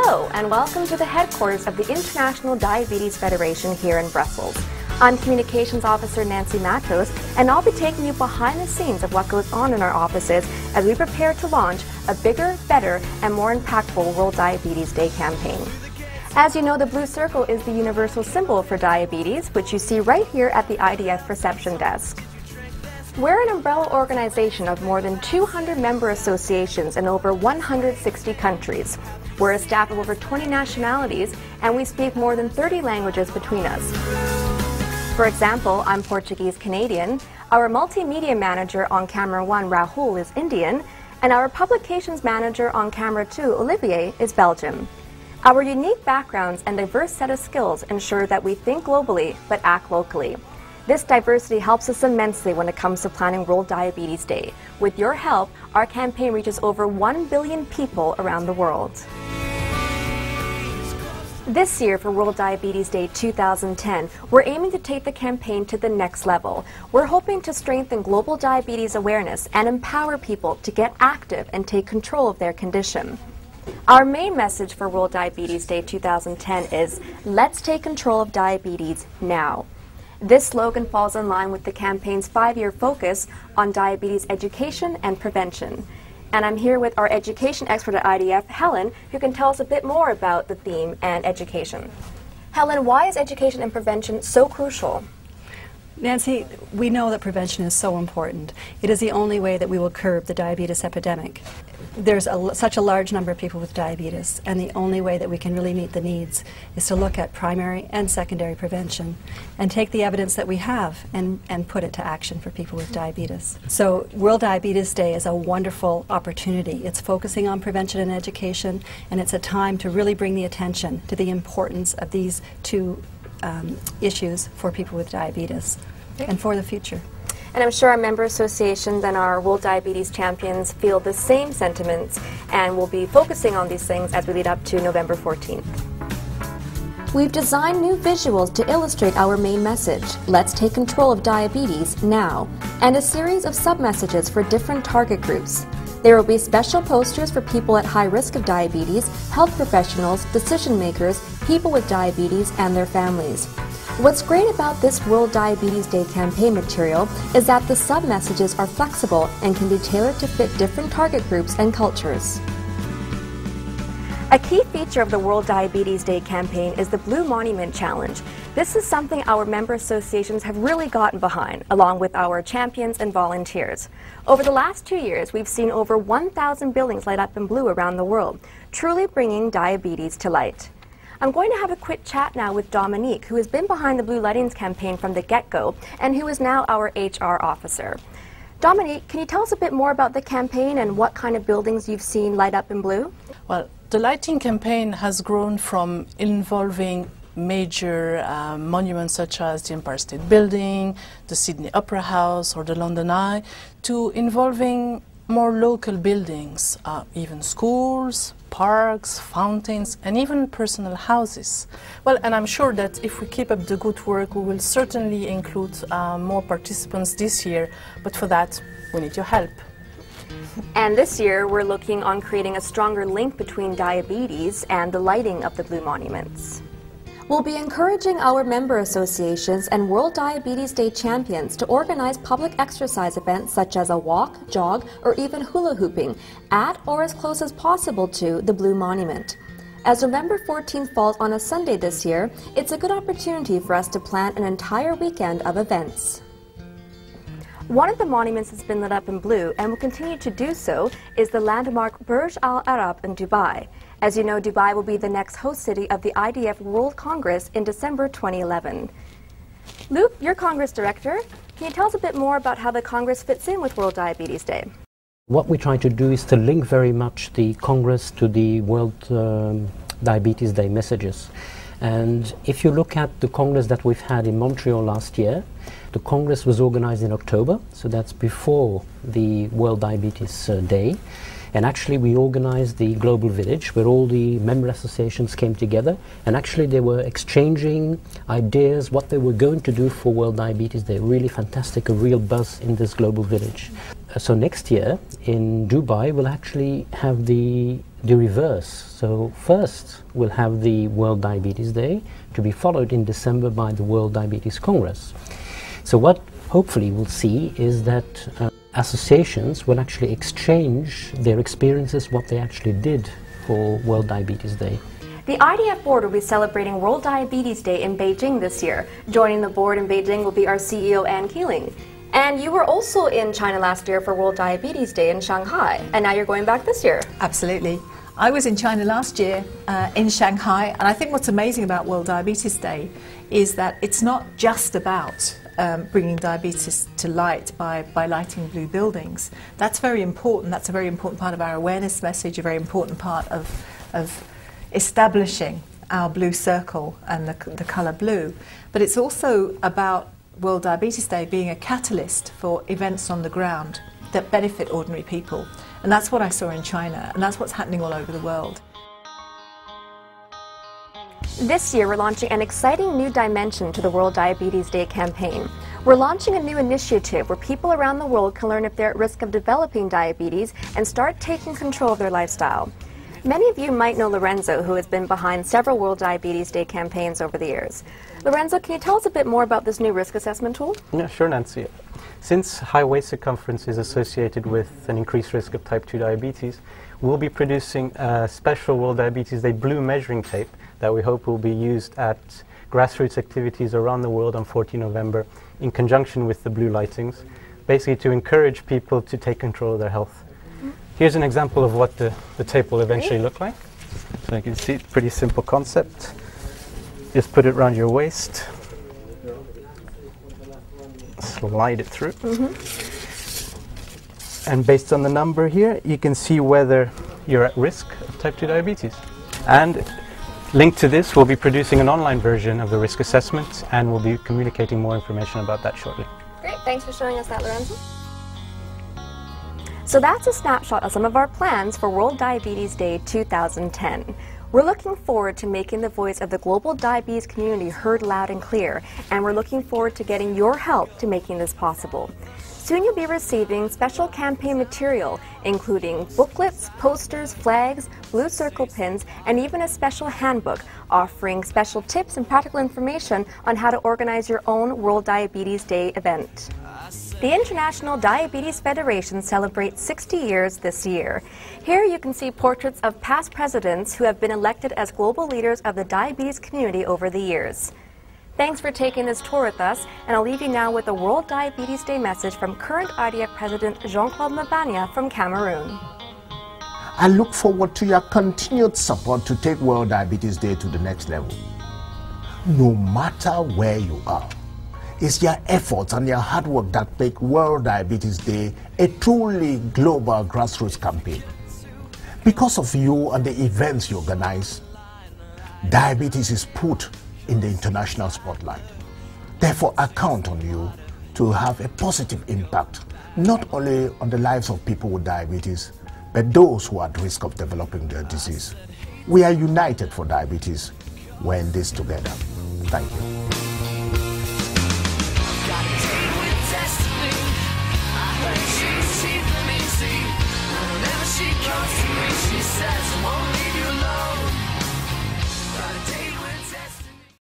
Hello, and welcome to the headquarters of the International Diabetes Federation here in Brussels. I'm Communications Officer Nancy Matos, and I'll be taking you behind the scenes of what goes on in our offices as we prepare to launch a bigger, better, and more impactful World Diabetes Day campaign. As you know, the blue circle is the universal symbol for diabetes, which you see right here at the IDF reception desk. We're an umbrella organization of more than 200 member associations in over 160 countries. We're a staff of over 20 nationalities, and we speak more than 30 languages between us. For example, I'm Portuguese-Canadian, our multimedia manager on Camera 1, Rahul, is Indian, and our publications manager on Camera 2, Olivier, is Belgium. Our unique backgrounds and diverse set of skills ensure that we think globally but act locally. This diversity helps us immensely when it comes to planning World Diabetes Day. With your help, our campaign reaches over 1 billion people around the world. This year for World Diabetes Day 2010, we're aiming to take the campaign to the next level. We're hoping to strengthen global diabetes awareness and empower people to get active and take control of their condition. Our main message for World Diabetes Day 2010 is, let's take control of diabetes now. This slogan falls in line with the campaign's 5-year focus on diabetes education and prevention. And I'm here with our education expert at IDF, Helen, who can tell us a bit more about the theme and education. Helen, why is education and prevention so crucial? Nancy, we know that prevention is so important. It is the only way that we will curb the diabetes epidemic. There's such a large number of people with diabetes, and the only way that we can really meet the needs is to look at primary and secondary prevention and take the evidence that we have and put it to action for people with diabetes. So World Diabetes Day is a wonderful opportunity. It's focusing on prevention and education, and it's a time to really bring the attention to the importance of these two issues for people with diabetes and for the future. And I'm sure our member associations and our World Diabetes champions feel the same sentiments, and we'll be focusing on these things as we lead up to November 14th. We've designed new visuals to illustrate our main message, let's take control of diabetes now, and a series of sub-messages for different target groups. There will be special posters for people at high risk of diabetes, health professionals, decision makers, people with diabetes, and their families. What's great about this World Diabetes Day campaign material is that the sub-messages are flexible and can be tailored to fit different target groups and cultures. A key feature of the World Diabetes Day campaign is the Blue Monument Challenge. This is something our member associations have really gotten behind, along with our champions and volunteers. Over the last 2 years, we've seen over 1,000 buildings light up in blue around the world, truly bringing diabetes to light. I'm going to have a quick chat now with Dominique, who has been behind the Blue Lightings campaign from the get-go, and who is now our HR officer. Dominique, can you tell us a bit more about the campaign and what kind of buildings you've seen light up in blue? Well, the lighting campaign has grown from involving major monuments such as the Empire State Building, the Sydney Opera House, or the London Eye, to involving more local buildings, even schools, parks, fountains, and even personal houses. Well, and I'm sure that if we keep up the good work, we will certainly include more participants this year, but for that, we need your help. And this year, we're looking on creating a stronger link between diabetes and the lighting of the blue monuments. We'll be encouraging our member associations and World Diabetes Day champions to organize public exercise events such as a walk, jog, or even hula hooping at or as close as possible to the Blue Monument. As November 14th falls on a Sunday this year, it's a good opportunity for us to plan an entire weekend of events. One of the monuments that's been lit up in blue, and will continue to do so, is the landmark Burj Al Arab in Dubai. As you know, Dubai will be the next host city of the IDF World Congress in December 2011. Luke, you're Congress Director. Can you tell us a bit more about how the Congress fits in with World Diabetes Day? What we try to do is to link very much the Congress to the World Diabetes Day messages. And if you look at the Congress that we've had in Montreal last year, the Congress was organized in October, so that's before the World Diabetes Day. And actually we organized the Global Village where all the member associations came together, and actually they were exchanging ideas what they were going to do for World Diabetes Day. Really fantastic, a real buzz in this Global Village. so next year in Dubai we'll actually have the reverse. So first we'll have the World Diabetes Day, to be followed in December by the World Diabetes Congress. So what hopefully we'll see is that associations will actually exchange their experiences, what they actually did for World Diabetes Day. The IDF board will be celebrating World Diabetes Day in Beijing this year. Joining the board in Beijing will be our CEO, Ann Keeling. And you were also in China last year for World Diabetes Day in Shanghai, and now you're going back this year. Absolutely. I was in China last year in Shanghai, and I think what's amazing about World Diabetes Day is that it's not just about bringing diabetes to light by lighting blue buildings. That's very important. That's a very important part of our awareness message, a very important part of establishing our blue circle and the colour blue. But it's also about World Diabetes Day being a catalyst for events on the ground that benefit ordinary people. And that's what I saw in China, and that's what's happening all over the world. This year, we're launching an exciting new dimension to the World Diabetes Day campaign. We're launching a new initiative where people around the world can learn if they're at risk of developing diabetes and start taking control of their lifestyle. Many of you might know Lorenzo, who has been behind several World Diabetes Day campaigns over the years. Lorenzo, can you tell us a bit more about this new risk assessment tool? Yeah, sure, Nancy. Since high waist circumference is associated with an increased risk of type 2 diabetes, we'll be producing a special World Diabetes Day blue measuring tape that we hope will be used at grassroots activities around the world on 14 November in conjunction with the blue lightings, basically to encourage people to take control of their health. Here's an example of what the tape will eventually look like. So you can see, pretty simple concept. Just put it around your waist, slide it through, and based on the number here, you can see whether you're at risk of type 2 diabetes. And linked to this, we'll be producing an online version of the risk assessment, and we'll be communicating more information about that shortly. Great, thanks for showing us that, Lorenzo. So that's a snapshot of some of our plans for World Diabetes Day 2010. We're looking forward to making the voice of the global diabetes community heard loud and clear, and we're looking forward to getting your help to making this possible. Soon you'll be receiving special campaign material, including booklets, posters, flags, blue circle pins, and even a special handbook offering special tips and practical information on how to organize your own World Diabetes Day event. The International Diabetes Federation celebrates 60 years this year. Here you can see portraits of past presidents who have been elected as global leaders of the diabetes community over the years. Thanks for taking this tour with us, and I'll leave you now with a World Diabetes Day message from current IDF President Jean-Claude Mabania from Cameroon. I look forward to your continued support to take World Diabetes Day to the next level. No matter where you are, it's your efforts and your hard work that make World Diabetes Day a truly global grassroots campaign. Because of you and the events you organize, diabetes is put in the international spotlight. Therefore, I count on you to have a positive impact, not only on the lives of people with diabetes, but those who are at risk of developing their disease. We are united for diabetes. We're in this together. Thank you.